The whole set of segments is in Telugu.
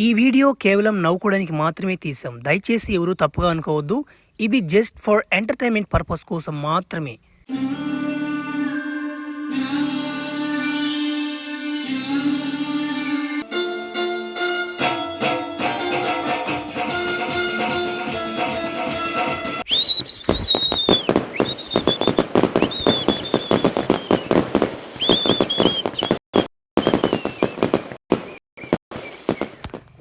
ఈ వీడియో కేవలం నవ్వుకోవడానికి మాత్రమే తీసాం. దయచేసి ఎవరు తప్పుగా అనుకోవద్దు. ఇది జస్ట్ ఫర్ ఎంటర్టైన్మెంట్ పర్పస్ కోసం మాత్రమే.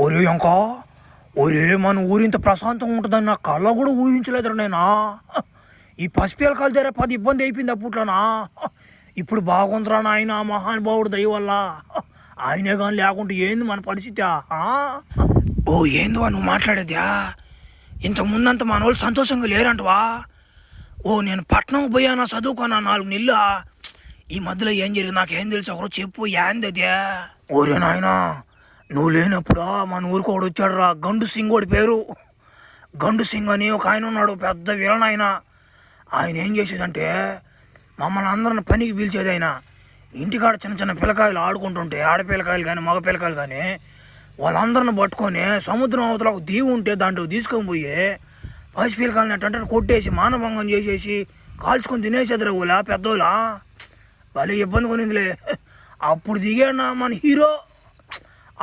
ఒరే ఇంకా ఒరే మన ఊరింత ప్రశాంతంగా ఉంటుందని నా కళ్ళ కూడా ఊహించలేదురా నేనా. ఈ పసిపిల్లకాల దగ్గర 10 ఇబ్బంది అయిపోయింది అప్పట్లోనా. ఇప్పుడు బాగుందిరా నాయన మహానుభావుడు దయ వల్ల. ఆయనే కానీ లేకుంటే ఏంది మన పరిస్థితి. ఓ ఏందివా నువ్వు మాట్లాడేదా? ఇంతకుముందంత మన వాళ్ళు సంతోషంగా లేరంటవా? ఓ నేను పట్నం పోయానా చదువుకున్నా 4 నెలలు. ఈ మధ్యలో ఏం జరిగింది నాకేం తెలుసు, ఒకరోజు చెప్పు ఏంది అదే. ఓరే నాయనా నువ్వు లేనప్పుడు మన ఊరికి ఒకడు వచ్చాడు రా, గండు సింగ్ వాడి పేరు. గండు సింగ్ అని ఒక ఆయన ఉన్నాడు, పెద్ద విలన్ ఆయన. ఆయన ఏం చేసేదంటే మమ్మల్ని అందరిని పనికి పిలిచేది. ఆయన ఇంటికాడ చిన్న చిన్న పిల్లకాయలు ఆడుకుంటుంటే, ఆడపిల్లకాయలు కానీ మగ పిల్లకాయలు కానీ, వాళ్ళందరిని పట్టుకొని సముద్రం అవతల ఒక దీవి ఉంటే దాంట్లో తీసుకొని పోయి పసి పిల్లకాయలని అంటే కొట్టేసి మానభంగం చేసేసి కాల్చుకొని తినేసేదిరా ఊళ్ళ పెద్దోళ్ళ. భలే ఇబ్బంది కొనిందిలే. అప్పుడు దిగాడు మన హీరో.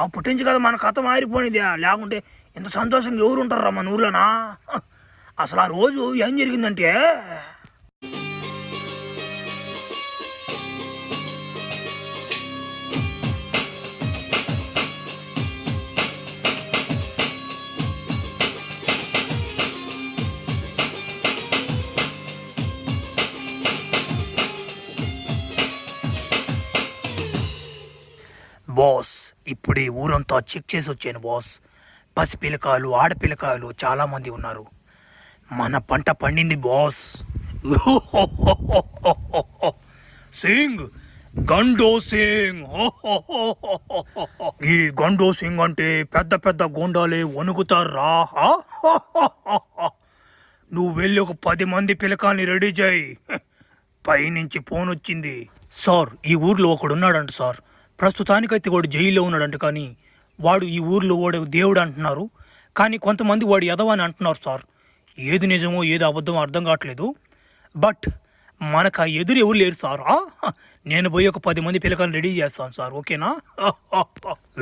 అప్పటి నుంచి కదా మన కథ మారిపోయింది. లేకుంటే ఇంత సంతోషంగా ఎవరు ఉంటారా మన ఊర్లోనా? అసలు ఆ రోజు ఏం జరిగిందంటే, బాస్ ఇప్పుడు ఈ ఊరంతా చెక్ చేసి వచ్చాను బాస్. పసిపిల్లకాయలు ఆడపిల్లకాయలు చాలామంది ఉన్నారు. మన పంట పండింది బాస్. సింగ్ గండో సింగ్. ఈ గండో సింగ్ అంటే పెద్ద పెద్ద గోండాలే వణుకుతారా. నువ్వు వెళ్ళి ఒక 10 మంది పిల్లకాయల్ని రెడీ చేయి. పైనుంచి ఫోన్ వచ్చింది. సార్ ఈ ఊర్లో ఒకడున్నాడంట సార్. ప్రస్తుతానికైతే వాడు జైల్లో ఉన్నాడంట. కానీ వాడు ఈ ఊర్లో వాడు దేవుడు అంటున్నారు. కానీ కొంతమంది వాడు ఎదవని అంటున్నారు సార్. ఏది నిజమో ఏది అబద్ధమో అర్థం కావట్లేదు. బట్ మనకు ఆ ఎదురు ఎవరు లేరు సార్. నేను పోయి ఒక 10 మంది పిల్లకాయలు రెడీ చేస్తాను సార్, ఓకేనా?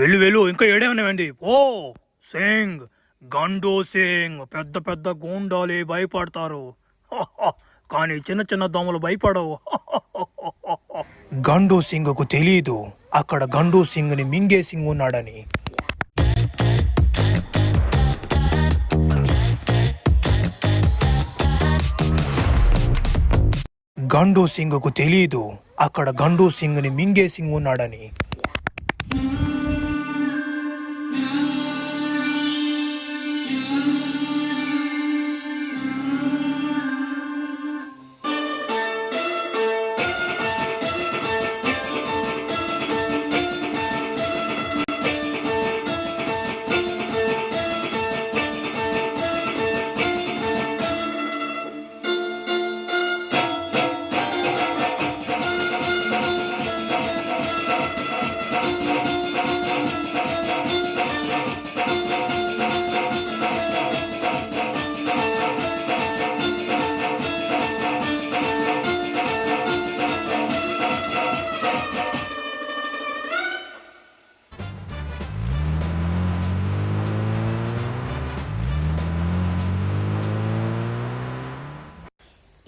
వెళ్ళు ఇంకా ఏడేమన్నాయండి. ఓ సింగ్ గండో సింగ్ పెద్ద పెద్ద గూండాలే భయపడతారు, కానీ చిన్న చిన్న దోమలు భయపడవు. గండో సింగ్కు తెలీదు అక్కడ గండో సింగ్ని మింగే సింగ్ ఉన్నాడని. గండో సింగ్కు తెలీదు అక్కడ గండో సింగ్ని మింగే సింగ్ ఉన్నాడని.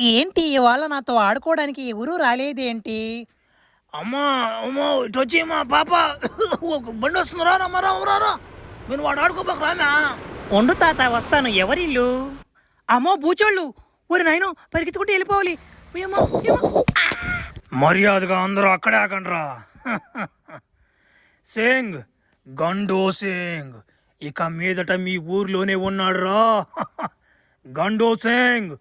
ఏంటి ఇవాళ నాతో ఆడుకోవడానికి ఎవరూ రాలేదేంటి? అమ్మా అమ్మో ఇటు వచ్చి మా పాప ఒక బండి వస్తుందిరా. రారా నేను వాడు ఆడుకోబాక రానా. ఉండు తాత వస్తాను. ఎవరిల్లు? అమ్మో బూచోళ్ళు. ఊరి నాయనో పరిగెత్తుకుంటూ వెళ్ళిపోవాలి. మర్యాదగా అందరూ అక్కడే ఆకండ్రా. సింగ్ గండో సింగ్ ఇక మీదట మీ ఊర్లోనే ఉన్నాడు రా. గండో సింగ్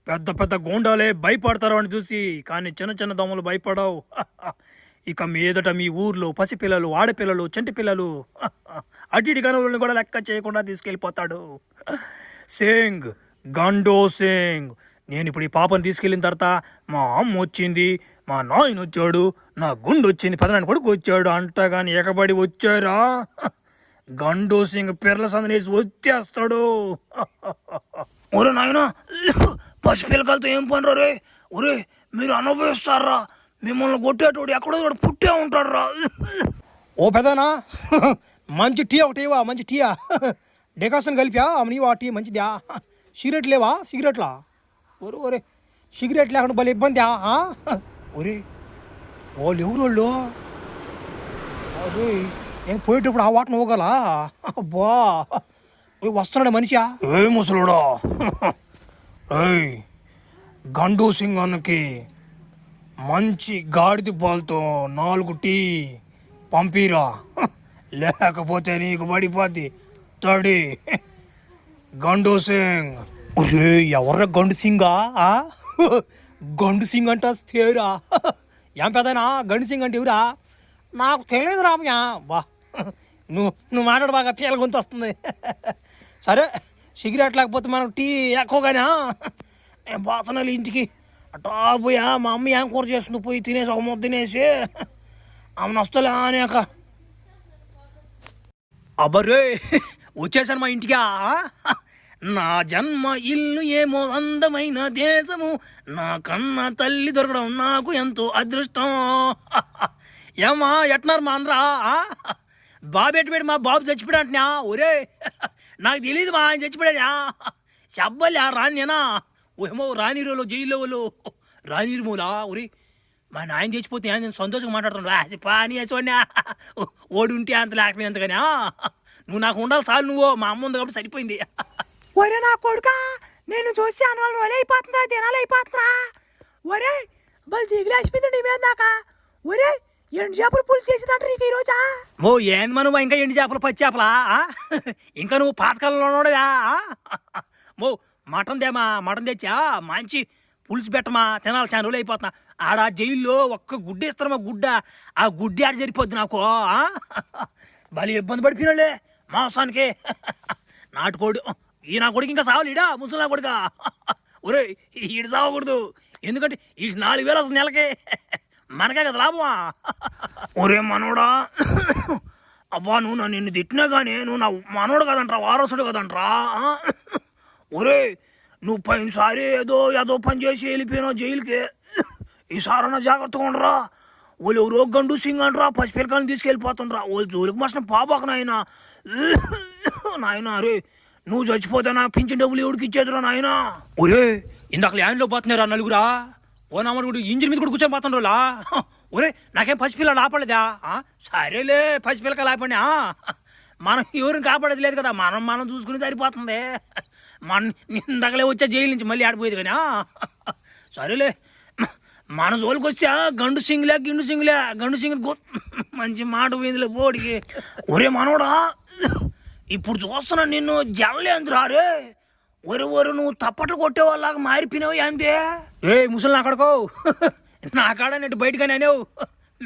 పెద్ద పెద్ద గోండాలే భయపడతారు అని చూసి, కానీ చిన్న చిన్న దోమలు భయపడవు. ఇక మీదట మీ ఊర్లో పసిపిల్లలు ఆడపిల్లలు చంటి పిల్లలు అటు ఇటు గనులను కూడా లెక్క చేయకుండా తీసుకెళ్ళిపోతాడు. సింగ్ గండో సింగ్ నేను ఇప్పుడు ఈ పాపను తీసుకెళ్ళిన తర్వాత మా అమ్మ వచ్చింది, మా నాయన వచ్చాడు, నా గుండు వచ్చింది, పెదనాయన కొడుకు వచ్చాడు అంట. కానీ ఎకబడి వచ్చారా గండు సింగ్ పిర్ల సందనేసి వచ్చేస్తాడు. ఒరే నాయన, పసిపిల్లకాయలతో ఏం పని రే? ఒరే మీరు అనుభవిస్తారా? మిమ్మల్ని కొట్టేటోడు ఎక్కడో పుట్టే ఉంటాడు రా. ఓ పెదనా, మంచి టీ ఒకటి ఇవా, మంచి టీయా, డెకాషన్ కలిపా నీవా టీ మంచిదా? సిగరెట్ లేవా? సిగరెట్లా? ఒరే ఒరే సిగరెట్ లేకుండా భలే ఇబ్బంది. ఒరే వాళ్ళు ఎవరు వాళ్ళు? అదే నేను పోయేటప్పుడు ఆ వాటను పోగలా? అబ్బా వస్తున్నాడు మనిషా? ఏ ముసలుడా, ఏయ్ గండు సింగ్ అన్నకి మంచి గాడిద పాలతో 4 టీ పంపిరా, లేకపోతే నీకు పడిపోద్ది తడి. గండు సింగ్. ఒరే ఎవర్రా గండు సింగా? గండు సింగ్ అంట పేరా? ఏం పెదనా గండు సింగ్ అంటే ఎవరా? నాకు తెలియదు రామయ్య. బా నువ్వు మాట్లాడు, బాగా తేల గొంతు వస్తుంది. సరే సిగరెట్ లేకపోతే మనకు టీ ఎక్కువగానే. నేను పోతున్నాను ఇంటికి. అటా పోయా మా అమ్మ ఏం కూర చేస్తుంది, పోయి తినేసి ఒక ముద్ద తినేసి ఆమె వస్తలే అనేక. అబ్బరే వచ్చేసాను మా ఇంటికా. నా జన్మ ఇల్లు ఏమో అందమైన దేశము, నా కన్న తల్లి దొరకడం నాకు ఎంతో అదృష్టం. ఏమా ఎట్న్నారు మా అందరా? బాబు ఎట్టుబడి మా బాబు చచ్చిపోయాడు అంటున్నా. ఒరే నాకు తెలియదు మా ఆయన చచ్చిపోయాడా. చెప్పలే రానినా ఏమో రానిరోలో జైల్లో వాళ్ళు రానిరుమూలా. ఒరే మా నాయన చచ్చిపోతే నేను సంతోషంగా మాట్లాడుతున్నాను. పానీ చూడనా ఓడి ఉంటే అంత లేకపోయినంత కానీ నువ్వు నాకు ఉండాలి చాలు. నువ్వు మా అమ్మ ఉంది కాబట్టి సరిపోయింది. ఒరే నా కొడుకా, నేను చూసి అనువాళ్ళు ఒరే అయిపోతుందా, దినాలు అయిపోతుందా? ఒరే బలి దిగులేసిపోయింది నీ మీద దాకా. ఒరే ఎండు చేపలు పులుసు చేసేదంట నీకు ఈరోజా? ఓ ఏంది మనం ఇంకా ఎండి చేపలు పచ్చి చేపలా? ఇంకా నువ్వు పాతకాలంలో ఉన్నాడువా? ఓ మటన్ దేమా, మటన్ తెచ్చా మంచి పులుసు పెట్టమా, తినాలి. చాలా రోజులు అయిపోతున్నా. ఆడ జైల్లో ఒక్క గుడ్డ ఇస్తారమ్మా, గుడ్డ. ఆ గుడ్డి ఆడ సరిపోద్ది నాకు. భలే ఇబ్బంది పడిపోయినాళ్ళే మాంసానికి. నాటుకోడి ఈ నా కొడుకు ఇంకా సావలేడా? ముసలి నా కొడుక. ఒరే ఈడు సావకూడదు, ఎందుకంటే ఈ 4,000 వస్తుంది నెలకి, మనకే కదా లాభమా. ఒరే మనోడా, అబ్బా నువ్వు నన్ను నిన్ను తిట్టినా కానీ నువ్వు నా మనోడు కదంట్రా, వారసుడు కదంట్రా. ఒరే నువ్వు పోయినసారి ఏదో పని చేసి వెళ్ళిపోయినావు జైలుకి. ఈసారన్నా జాగ్రత్తగా ఉండరా. వాళ్ళు ఎవరో గండు సింగ్ అంటరా, పసిపిల్లకాయని తీసుకెళ్ళిపోతుండ్రా. వాళ్ళు జోలికి మసిన పాపకు నాయన. నాయన అరే నువ్వు చచ్చిపోతే నా పింఛన్ డబ్బులు ఎవడికి ఇచ్చేదిరా నాయన. ఒరే ఇందాక ల్యాండ్లో పోతున్నారా నలుగురా? ఓ నమ్మడు కూడా ఇంజిన్ మీద కూడా కూర్చొని పోతుండ్రోలా. ఒరే నాకేం పసిపిల్లలు ఆపలేదా? సరేలే పసిపిల్లక ఆపండి. మనం ఎవరిని కాపాడేది లేదు కదా, మనం చూసుకుని సరిపోతుంది. మన ఇందాకలే వచ్చా జైలు నుంచి మళ్ళీ ఆడిపోయేది కానీ. సరేలే మన జోలికి వచ్చా గండు సింగ్లే గండు సింగ్ మంచి మాట పోయిందిలే పోడికి. ఒరే మనోడా, ఇప్పుడు చూస్తున్నా నిన్ను జల్లేందురా రే. ఒరు నువ్వు తప్పట్లు కొట్టేవాళ్ళగా మారిపోయినావు అంతే. ఏ ముసలి నా కొడుకో, నా కాడ నెట్టు బయటగానే అనేవు,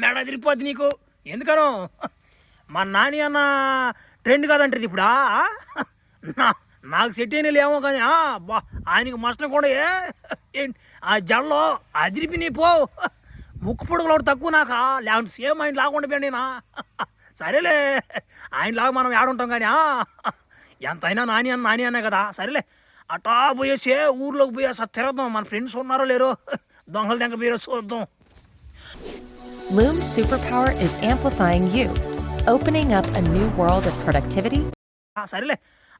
మెడ తిరిగిపోద్ది నీకు. ఎందుకనో మా నాని అన్న ట్రెండ్ కాదంటది ఇప్పుడు. నాకు సెట్ అయిన లేమో కానీ బా ఆయనకి మస్టం కూడా ఆ జల్లో అదిరిపి నీ పో. ముక్కు పొడుగులో తక్కువ నాకా, లేకుంటే సేమ్ ఆయన లాగా పోయండి నా. సరేలే ఆయనలాగా మనం ఏడుంటాం కానీ ఎంతైనా నాని అన్న కదా. సరేలే అటా పోయేసే ఊర్లోకి పోయి అసలు తిరగదాం. మన ఫ్రెండ్స్ ఉన్నారో లేరో, దొంగలు దెంగ పోయో చూద్దాం. Loom's superpower is amplifying you, opening up a new world of productivity. సరేలే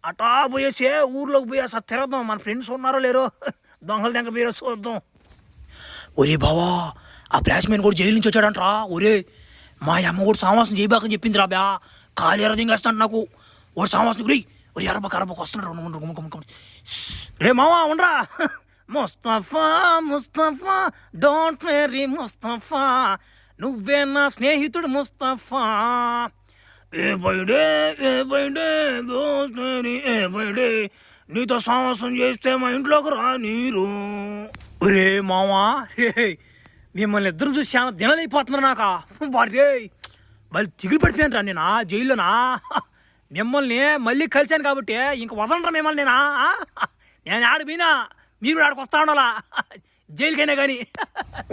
అటా పోయేసే ఊర్లోకి పోయి అసలు తిరగదాం. మన ఫ్రెండ్స్ ఉన్నారో లేరో, దొంగలు దెంగ పోయో చూద్దాం. ఒరే బావా, ఆ ఫ్లాష్మెన్ కూడా జైలు నుంచి వచ్చాడంట్రా. ఒరే మా అమ్మ కూడా సామాసం చేయబాకని చెప్పింది రా. బ్యా ఖాళీ ఎరదింగేస్తాడు నాకు. వాడు సామాసం గురి ఒరే అరబక్ వస్తున్నాడు. రే మావా ఉండరా. ముస్తఫా డోంట్ వెరీ ముస్తఫా, నువ్వే నా స్నేహితుడు ముస్తఫా. ఏ బైడే నీతో సామాసం చేస్తే మా ఇంట్లోకి రా నీరు. ఒరే మావా, మిమ్మల్ని ఇద్దరు చూసి చాలా దినలైపోతున్నారు నాక. వారే మళ్ళీ చిగులు పడిపోయాను రా నేను జైల్లోనా. మిమ్మల్ని మళ్ళీ కలిశాను కాబట్టి ఇంక వదలరా మిమ్మల్ని నేను ఆడిపోయినా మీరు ఆడికి వస్తా ఉండాలా జైలుకైనా కానీ.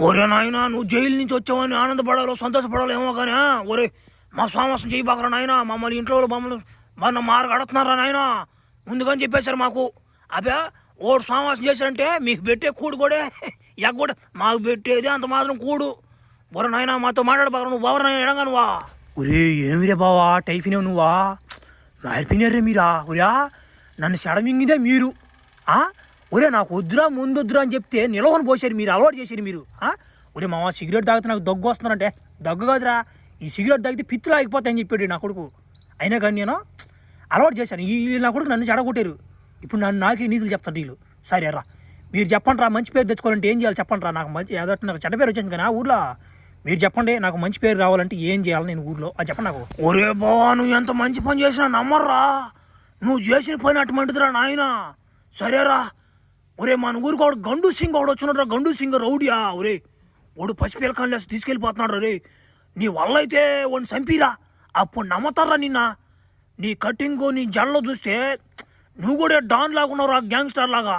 ఒరే నాయన, నువ్వు జైలు నుంచి వచ్చావని ఆనందపడాలో సంతోషపడాలో ఏమో కానీ ఒరే మా సామాసం చేయబాకరా నాయన. మమ్మల్ని ఇంట్లో మమ్మల్ని మన మార్గడుతున్నారా నాయన ముందుగానే చెప్పేశారు మాకు. అబ్బా ఓడు సమావేశం చేశారంటే మీకు పెట్టే కూడు కూడా ఎగ్గొడ మాకు పెట్టేది అంత మాత్రం కూడు. బొర నాయన మాతో మాట్లాడబాక నువ్వు బావరు నాయన ఎడంగా నువ్వా. ఒరే ఏమిరే బావా టైఫినావు నువ్వా? మారిపోయినారే మీరా? ఒరా నన్ను సెడమింగిదే మీరు. ఒరే నాకు వద్దురా ముందు వద్దురా అని చెప్తే నిలవని పోసారు మీరు, అలవాటు చేశారు మీరు. ఒరే మామ సిగరెట్ తాగితే నాకు దగ్గు వస్తున్నారంటే దగ్గు కాదురా, ఈ సిగరెట్ తాగితే పిత్తులు ఆగిపోతాయని చెప్పాడు నా కొడుకు. అయినా కానీ నేను అలవాటు చేశాను. ఈ నా కొడుకు నన్ను చెడగొట్టారు. ఇప్పుడు నాకే నీతులు చెప్తారు వీళ్ళు. సరే రా మీరు చెప్పండి రా, మంచి పేరు తెచ్చుకోవాలంటే ఏం చేయాలి చెప్పండి రా. నాకు మంచి ఏదో నాకు చెడ్డ పేరు వచ్చింది కానీ ఊర్లో. మీరు చెప్పండి నాకు మంచి పేరు రావాలంటే ఏం చేయాలి నేను ఊర్లో అది చెప్పండి నాకు. ఒరే బావా నువ్వు ఎంత మంచి పని చేసినా నమ్మర్రా. నువ్వు చేసిన పని అటువంటిదిరా నాయన. సరేరా ఒరే మన ఊరికి వాడు గండు సింగ్ వాడు వచ్చినట్రా. గండు సింగ్ రౌడియా. ఒరే వాడు పసిపిల్లకాయలు వేసి తీసుకెళ్ళిపోతున్నాడు. రే నీ వల్ల అయితే వాడిని చంపిరా, అప్పుడు నమ్మతారా నిన్న. నీ కటింగు నీ జడలో చూస్తే నువ్వు కూడా డాన్ లాగా ఉన్నావు రా, గ్యాంగ్స్టర్ లాగా.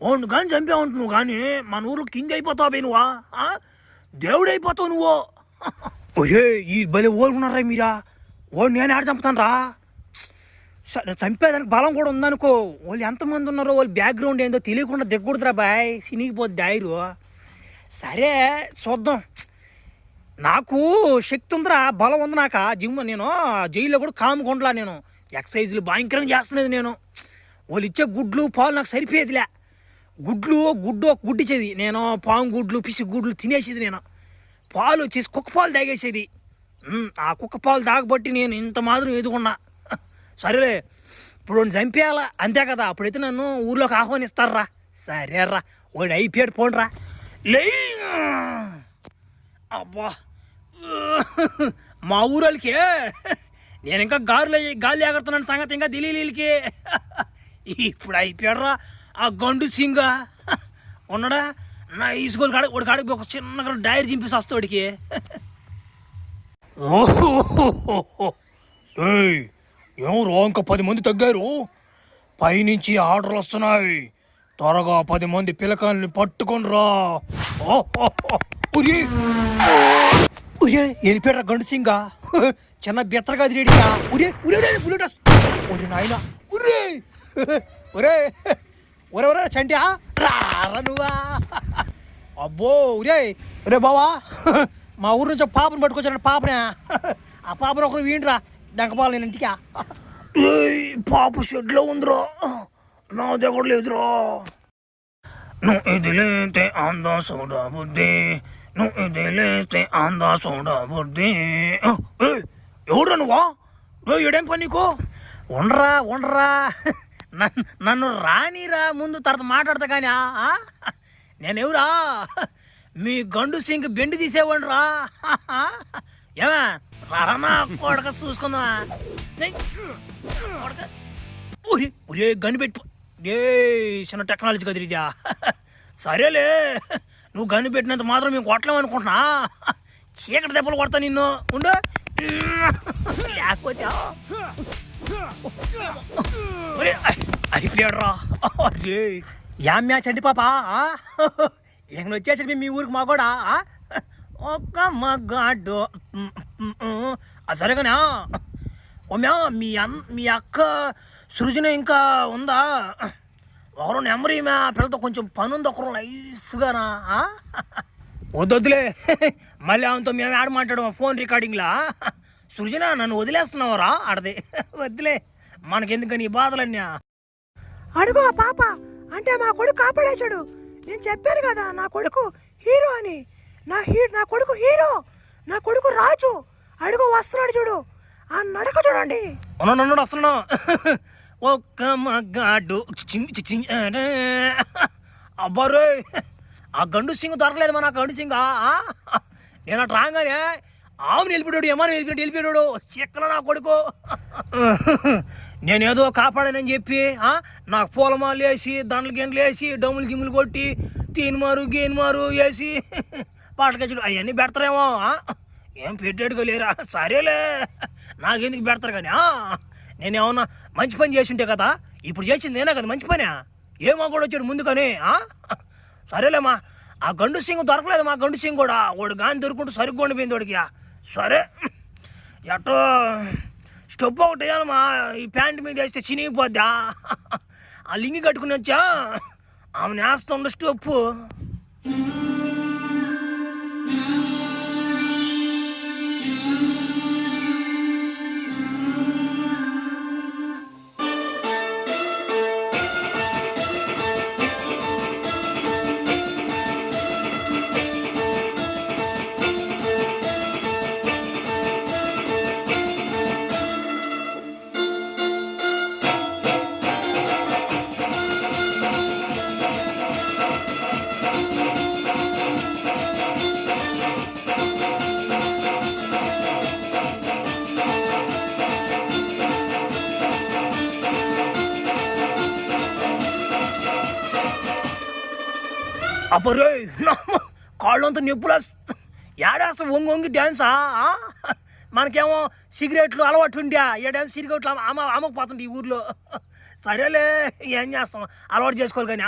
వాడిని కానీ చంపావంటు నువ్వు కానీ మన ఊర్లో కింగ్ అయిపోతావు నువ్వా, దేవుడైపోతావు నువ్వు. ఒరే ఈ భలే ఓడుకున్నారా మీరా? ఓడి నేను ఆడ చంపుతాను రా. చంపేదానికి బలం కూడా ఉందనుకో. వాళ్ళు ఎంతమంది ఉన్నారో వాళ్ళ బ్యాక్గ్రౌండ్ ఏందో తెలియకుండా దిగకూడదురా బాయ్, సినిగిపోద్ది డైరు. సరే చూద్దాం. నాకు శక్తి ఉందిరా, బలం ఉంది నాకు. నేను జైల్లో కూడా కాముకుంటలా. నేను ఎక్సర్సైజులు భయంకరంగా చేస్తున్నది. నేను వాళ్ళు ఇచ్చే గుడ్లు పాలు నాకు సరిపోయేదిలే. గుడ్డు గుడ్డు ఇచ్చేది నేను, పాము గుడ్లు పిసి గుడ్లు తినేసేది నేను. పాలు వచ్చేసి కుక్క పాలు తాగేసేది. ఆ కుక్క పాలు తాగబట్టి నేను ఇంత మాత్రం ఎదుగున్నా. సరేలే ఇప్పుడు వాడిని చంపేయాలా అంతే కదా, అప్పుడైతే నన్ను ఊర్లోకి ఆహ్వానిస్తారా. సరేరా వాడు అయిపోయాడు పోండ్రా. లే అబ్బా మా ఊరోళ్ళకి నేను ఇంకా గాలి ఎగరుతున్నాను సంగతి ఇంకా తెలియలేకి. ఇప్పుడు అయిపోయాడురా ఆ గండు సింగ ఉన్నాడా నా ఈసుకోలు వాడి కాడికి ఒక చిన్న డైరీ చింపేసి వస్తాడికి. ఎవరు ఇంకా 10 మంది తగ్గారు, పైనుంచి ఆర్డర్లు వస్తున్నాయి, త్వరగా 10 మంది పిల్లకాయల్ని పట్టుకొని రా. వెళ్ళిపోయారా గండు సింగ, చిన్న బెత్తరగా తిరిగా. ఉరే ఉరే బుల్లెట్ ఒరే నాయన, ఉరే ఒరే ఒరే ఒరే చంటియా రారా నువ్వా. అబ్బో ఒరే ఒరే బావా, మా ఊరు నుంచి పాపను పట్టుకొచ్చారంట. పాపనే ఆ పాపను ఒకరు వీండ్రా దంకపోవాలి నేను ఇంటికా. పాప షెడ్లో ఉందిరా, నా దగ్గర లేదురా. నువ్వు ఇది లేతే అందా సోడా బుద్ధి, నువ్వు ఇది లేతే అందా సోడా బుద్ధి. ఎవడ్రా నువ్వా? ఏడేం పని నీకు? ఉండరా నన్ను రానిరా ముందు, తర్వాత మాట్లాడతా కానీ. నేనెవరా? మీ గండు సింగ్ బెండి తీసేవాడిని రా. ఏమా రానా కొడక చూసుకుందా. ఒరే గన్ను పెట్టు. ఏ చిన్న టెక్నాలజీ కదిరిదా. సరేలే నువ్వు గన్ను పెట్టినంత మాత్రం మేము కొట్టలేమనుకుంటున్నా. చీకటి దెబ్బలు కొడతా నిన్ను ఉండు. లేకపోతే అయిపోయాడు రా. అరే ఏం మ్యాచ్ అండి పాప, ఎక్కడ వచ్చేసరి మీ ఊరికి మా కూడా ఒక్క మగాడు. సరేగానే ఓమ్యా మీ అక్క సృజన ఇంకా ఉందా? ఒకరు నెంబర్ ఈమె పిల్లతో కొంచెం పని ఉంది, ఒకరు నైస్గానా. వద్దొద్దులే మళ్ళీ ఆమెతో మేము ఆడ మాట్లాడము ఫోన్ రికార్డింగ్లా. సృజన నన్ను వదిలేస్తున్నావరా ఆడదే. వద్దులే మనకెందుకని ఈ బాధలన్నీ. అడుగు ఆ పాప అంటే మా కొడుకు కాపాడేశాడు. నేను చెప్పాను కదా నా కొడుకు హీరో అని. నా కొడుకు హీరో, నా కొడుకు రాజు. అడుగు వస్తున్నాడు చూడు, ఆ నడక చూడండి. ఉన్నాడు వస్తున్నాను. ఒక్క మగాడు అబ్బారు ఆ గండు సింగ్ దొరకలేదు మన గండు సింగ్. నేను అటు రాగానే ఆమెను వెళ్ళిపోయాడు, ఏమని వెళ్ళిపోయాడు చిక్కన నా కొడుకు. నేనేదో కాపాడానని చెప్పి నాకు పూలమాలు వేసి దండలు గిండలు వేసి డమ్ములు గిమ్ములు కొట్టి తీన్మారు గేన్మారు వేసి పాటకెచ్చుడు అవన్నీ పెడతారేమో. ఏం పెట్టాడుగా లేరా. సరేలే నాకెందుకు పెడతారు కానీ. నేనేమన్నా మంచి పని చేసి ఉంటే కదా, ఇప్పుడు చేసింది నేనే కదా మంచి పని. ఏమో కూడా వచ్చాడు ముందుకని. సరేలేమ్మా ఆ గండు సింగ్ దొరకలేదు మా గండు సింగ్ కూడా. వాడు గాని దొరుకుంటూ సరిగ్గా ఉండిపోయింది వాడికి. సరే ఎట్టో స్టెప్ ఒకటి వేయాలమ్మా, ఈ ప్యాంట్ మీద వేస్తే చినిగిపోద్దా. ఆ లింగి కట్టుకుని వచ్చా ఆమెను వేస్తుండ స్టెప్పు. అబ్బరే కాళ్ళంతా నొప్పులు ఏడేస్తా వంగి వంగి డ్యాన్సా. మనకేమో సిగరెట్లు అలవాటు ఉండే ఏ డ్యాన్స్ సిగరెట్లు అమ్మకపోతుంది ఈ ఊర్లో. సరేలే ఏం చేస్తాం, అలవాటు చేసుకోవాలి. కానీ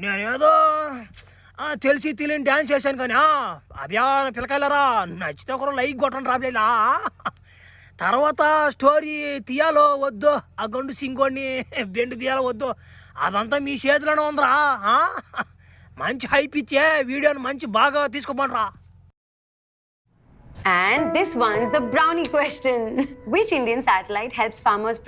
నేనేదో తెలిసి తెలియని డ్యాన్స్ చేశాను. కానీ అభ్యా పిల్లకాయలరా నచ్చితే ఒకరు లైక్ కొట్టండి రాబేలా. తర్వాత స్టోరీ తీయాలో వద్దు, ఆ గండు సింగోడిని బెండు తీయాలో వద్దు, అదంతా మీ చేతిలోనే ఉందిరా. మంచి హైప్ ఇచ్చే వీడియోని మంచి బాగా తీసుకోమంటారా. And this one's the brownie question. Which Indian satellite helps farmers